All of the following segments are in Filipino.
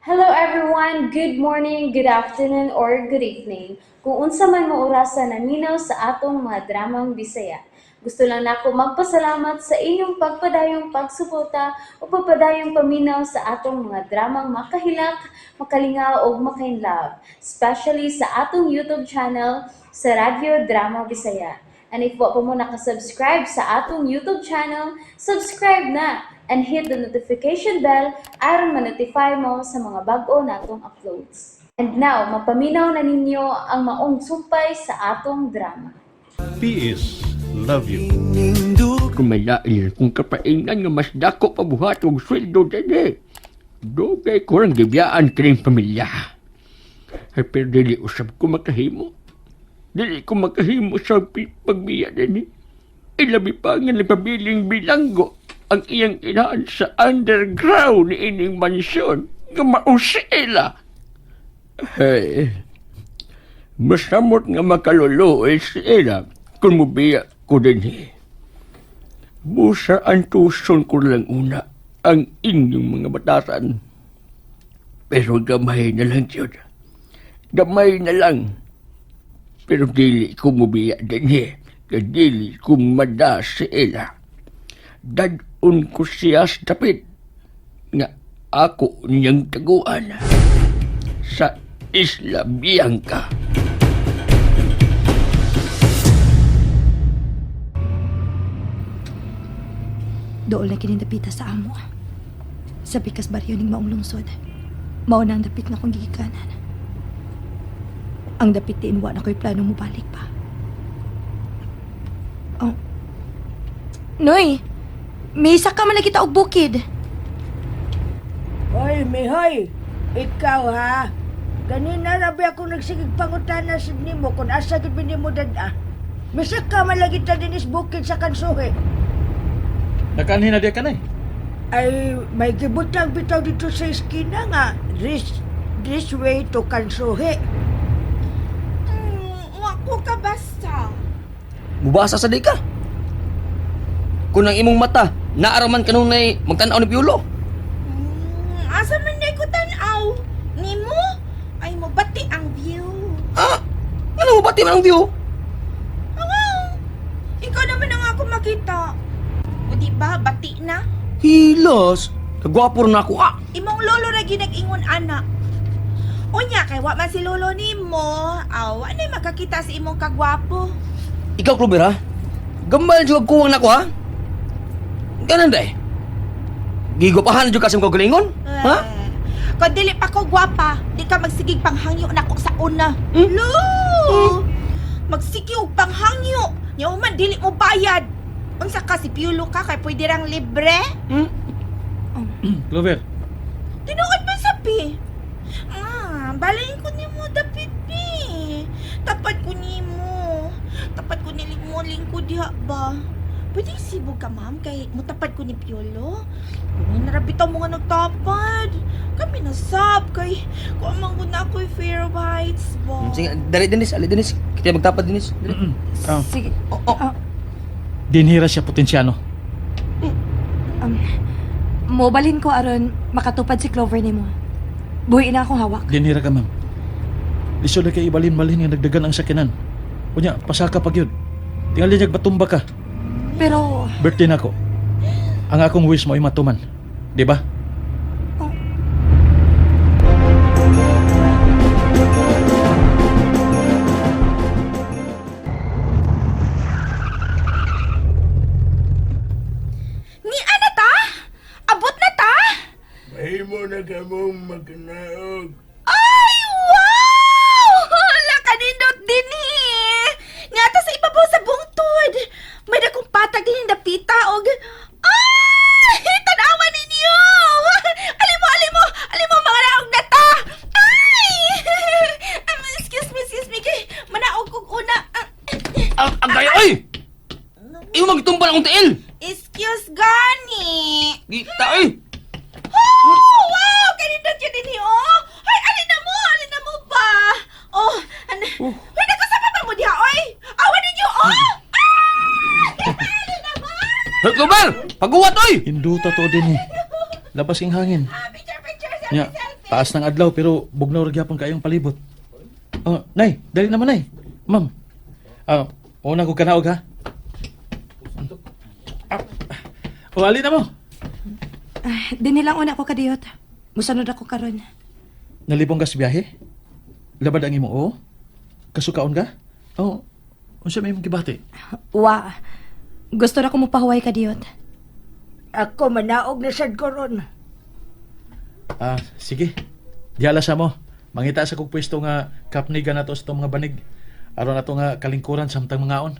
Hello everyone, good morning, good afternoon, or good evening. Kung unsa man mo orasan naminaw sa atong mga dramang Bisaya. Gusto lang nako magpasalamat sa inyong pagpadayong pagsuporta o pagpadayong paminaw sa atong mga dramang makahilak, makalingaw o makainlove, especially sa atong YouTube channel sa Radyo Drama Bisaya. And if wa pa mo nakasubscribe sa atong YouTube channel, subscribe na and hit the notification bell aron ma-notify mo sa mga bag-o natong uploads. And now, mapaminaw na ninyo ang maong sumpay sa atong drama. P.S. Love you. Kung may lail kung kapainan nga mas dako pabuhat og sweldo dede. Dugay ko lang gibiyaan kining pamilya. Ay pero dili usab ko makahimo. Dili ko makahimo sa pagbiya dini. Ilabi pa nga nagpabiling bilanggo ang iyang inaan sa underground ni ining mansyon nga mausila. Hey, masamot nga makaluluoy sila kung mubiya ko din Busa ang tuson ko lang una ang inyong mga batasan. Pero gamay na lang yun. Gamay na lang. Pero dili ko mubiya din dili ko mada sila. Dadun ko siya sa tapit nga ako niyang taguan sa Isla Bianca. Doon lang kinindapita sa amo. Sa pikas baryo ning maong lungsod. Mao na ang dapit na kong gigikanan. Ang dapit tiinwa na ko'y plano mo balik pa. Oh. Noy! May isa ka man na kita og bukid. Hoy, Mihoy! Ikaw ha? Kanina rabi ako nagsigig pangutana sa nimo kung asa gid mo dada. Misak ka man lagi ta dinis bukid sa kansuhe. Nakanhin na di ka na Ay, may gibutang bitaw dito sa eskina nga. This way to kansuhe. Wako ka basta. Mubasa sa di ka. Kung ang imong mata, naaraman kanong nay magtanaw ni Piolo. Asa man na ko tanaw? Nimo? Ay mo bati ang view. Ah, ano mo bati man ang view? Awaw. Ikaw naman ang ako makita. O di ba, bati na? Hilos, kagwapo na ako Imong lolo na ginag-ingon anak. Unya kay wa man si lolo nimo. Aw, anay makakita sa imong kagwapo. Ikaw, Clover, ha? Gambal juga kuwang na ko, ha? Ganun dahi. Gigopahan juga sa mga galingon? Ha? Kung dili pa ko gwapa, di ka magsigig panghangyo na ko sa una. Hmm? Lo! Magsigi og panghangyo. Nya man dili mo bayad. Unsa ka si Piolo ka kay pwede rang libre? Clover, Tinuod man sabi. Balayin ko nimo dapit ni. Tapat ko nimo. Tapat ko ni lingkod diha ba? Pwede sibog ka, ma'am, kay mutapad ko ni Piolo. Kung narabitaw mo nga nagtapad. Kami nasab kay kung amang ko na ako'y fear of heights ba? Sige, dali, Dennis. Ali, Dennis. Kita magtapad, Dennis. Sige. dinhira siya potensyano. Mobalhin ko aron makatupad si Clover nimo. Buhi na akong hawak. Dinhira ka, ma'am. Lisod na kay ibalin-balin nga nagdagan ang sakinan. Kunya, pasaka pag yun. Tingali niya batumba ka. Pero, Birthday na ako. Ang akong wish mo ay matuman. Di ba? Ni ana ta? Abot na ta? May mo na kamong magnaog. Ay, wow! Hala, kanindot din Nga ta sa ibabaw sa bungtod. May dakong patag din dapita og... Ay! Tanawa ninyo! Alimo, mga naog na ta! Ay! Excuse me, kay manaog kong una. Ang kaya, oy! Iyo magtumba ng tiil! Excuse, gani! Gita, oy! Oh, wow! Kanindot yun din oh! Ay, alin na mo ba? Oh, Uy, nagkasama ba mo diha, oy? Awan ninyo, oh! Alin na ba? Hoy, Clover! Paguwat, oy! Hinduta to din Labas ang hangin. Picture, Ya. selfie. Taas ng adlaw pero bugnaw ra gyapon kayong palibot. Oh, nay, dali naman nay. Ma'am. Una ko kanaog ha. O, alin na mo. Dinilang una ko kadiyot. Musanod ako karon. Nalibong ka sa biyahe? Labad ang imo, oo? Kasukaon ka? Oo. Unsa may imong gibati? Wa. Gusto na ko mopahuway kadiyot. Ako manaog na sad ko ron. Sige. Diala sa mo. Mangita sa kong pwesto nga kapnigan na to sa itong mga banig. Aron na to nga kalingkuran samtang mga on.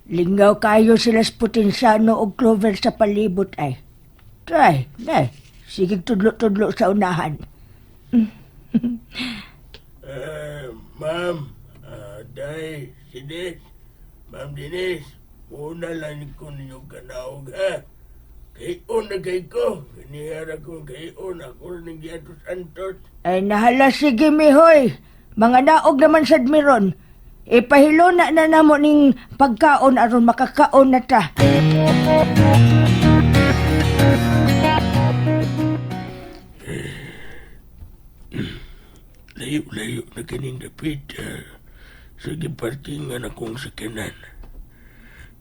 Lingaw kayo sila sa Putinsano o Clover sa palibot ay. Try, na. Sige tudlo-tudlo sa unahan. Ma'am, Day, si Des, Ma'am Denise, muna lang ko ninyo kanaog ha. Kayon na kay ko, kanihara ko kayon, ako rin ng Giato Santos. Ay nahala sige mihoy. Mga naog naman sad miron. Ipahilo na namo ning pagkaon aron makakaon na ta. Layo-layo na kaning dapit sa giparkingan akong sakyanan.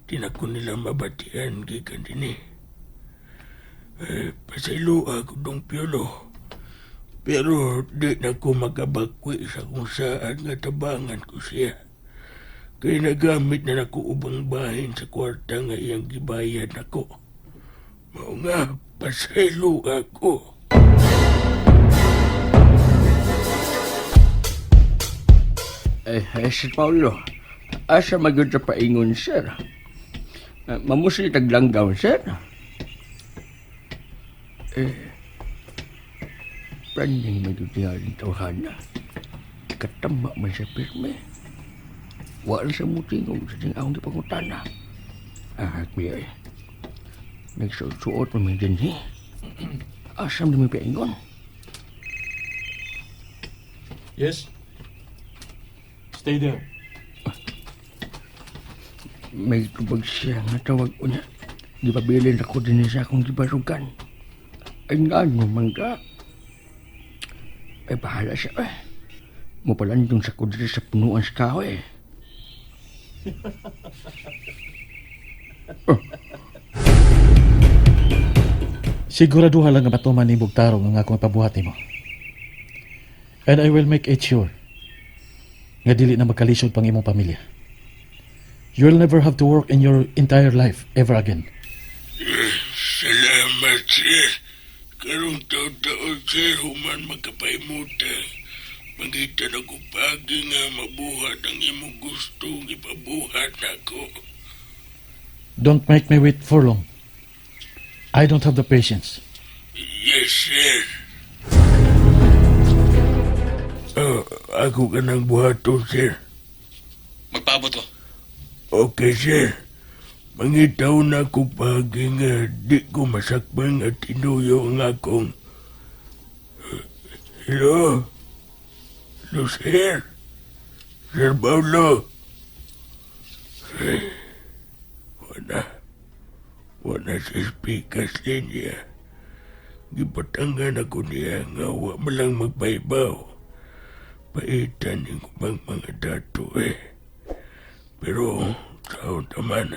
Di na ko nila mabatian gikan din pasaylo ako dong piolo. Pero di na ko makabakwi sa kung saan nga tabangan ko siya. Kaya nagamit na nako ubang bahin sa kwarta nga iyang gibayad nako. Mao nga, pasaylo ako. Sir Paulo, asa magod sa paingon, sir? Mamusli taglanggaw, sir? Praning magdutingaling tawhana. Katamba man sa pirme. Wala sa mutingog sa tingawang di pangutana. Kuya, nagsuot mo may dinhi. Asam na may paingon. Yes? Stay there. May tubag siya nga tawag ko niya. Di ba bilin ako din sa akong gibarugan? Ay nga ano man ka. Ay bahala siya Mupalandong sa kudri sa punuan sa kahoy Siguraduha lang nga matuman ni Bugtaro nga akong pabuhati mo. And I will make it sure nga dili na magkalisod pang imong pamilya. You'll never have to work in your entire life ever again. Salamat, sir. Karong taon-taon, sir, human magkapaimuta. Mangita na ko pagi nga mabuhat ang imong gustong ipabuhat nako. Don't make me wait for long. I don't have the patience. Yes, sir. Ako ka ng buhaton, sir. Magpaabot ko. Okay, sir. Mangitaw na ko pagi nga di ko masakbang at tinuyo ang akong... Hello? Hello, sir? Sir Paulo? Wala sa speakers linya. Gipatangan ako niya nga wa malang magbaybaw. Paitan yung kubang mga dato Pero, taon naman,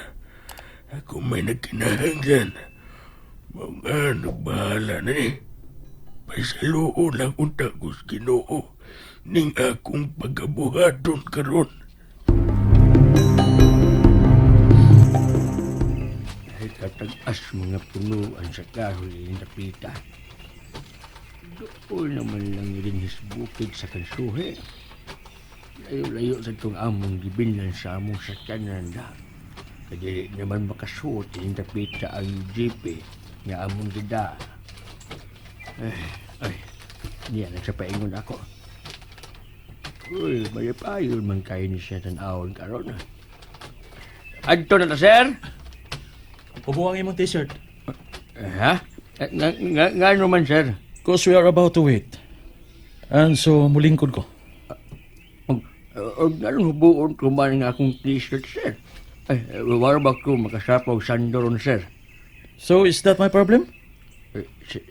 ako may nagkinahanglan. Mga nagbahala na Pasaloo lang unta ko sa Ginoo ning akong pagkabuhaton karon. ay katag-as mga punuan sa kahoy ng dapitan. Doon naman lang rin hisbukid sa kansuhe. Layo-layo sa itong among gibinan sa among sakyanan na. Kadili naman makasuot yung dapita ang jeep nga among gida. Niya nagsapaingon ako. Uy, malipayon man kayo ni siya tanawon karon. Adto na ta, sir? Ubuang imong t-shirt. Ha? Nga naman, sir? Because we are about to wait. And so, mulingkod ko. Og nalang hubuon ko man nga akong t-shirt, sir. Ay, wala ba ko makasapaw sandoron, sir? So, is that my problem?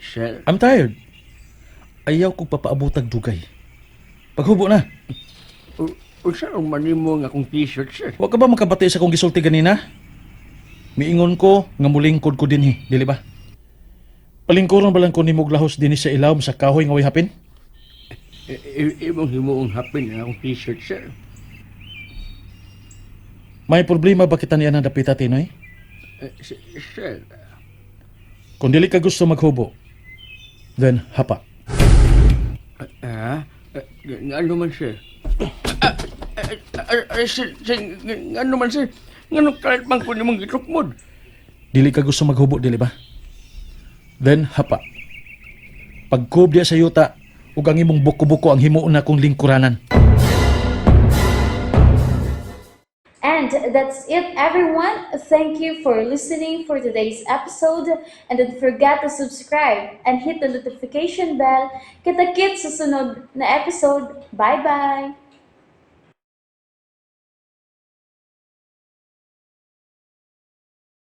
Sir, I'm tired. Ayaw kong papaabutag dugay. Paghubo na. usa ang manimo nga akong t-shirt, sir. Huwag ka ba makabati sa kong gisulti ganina? Miingon ko nga mulingkod ko dinhi, dili ba? Palingkuron ba lang ko ni muglahos dinhi sa ilawom sa kahoy nga way hapin? Imong himuong hapin ang akong t-shirt, sir. May problema ba kita niya ng dapita, Tinoy? Sir, Kung dili ka gusto maghubo, then hapa. ano man, sir? Sir, ano man, sir? Ngano kahit man ko nimong gitukmod? Dili ka gusto maghubo, dili ba? Then hapa. Pagkub diya sa yuta, ug ang imong buko-buko ang himuon na kong lingkuranan. And that's it, everyone. Thank you for listening for today's episode. And don't forget to subscribe and hit the notification bell. Kita-kits sa sunod na episode. Bye-bye!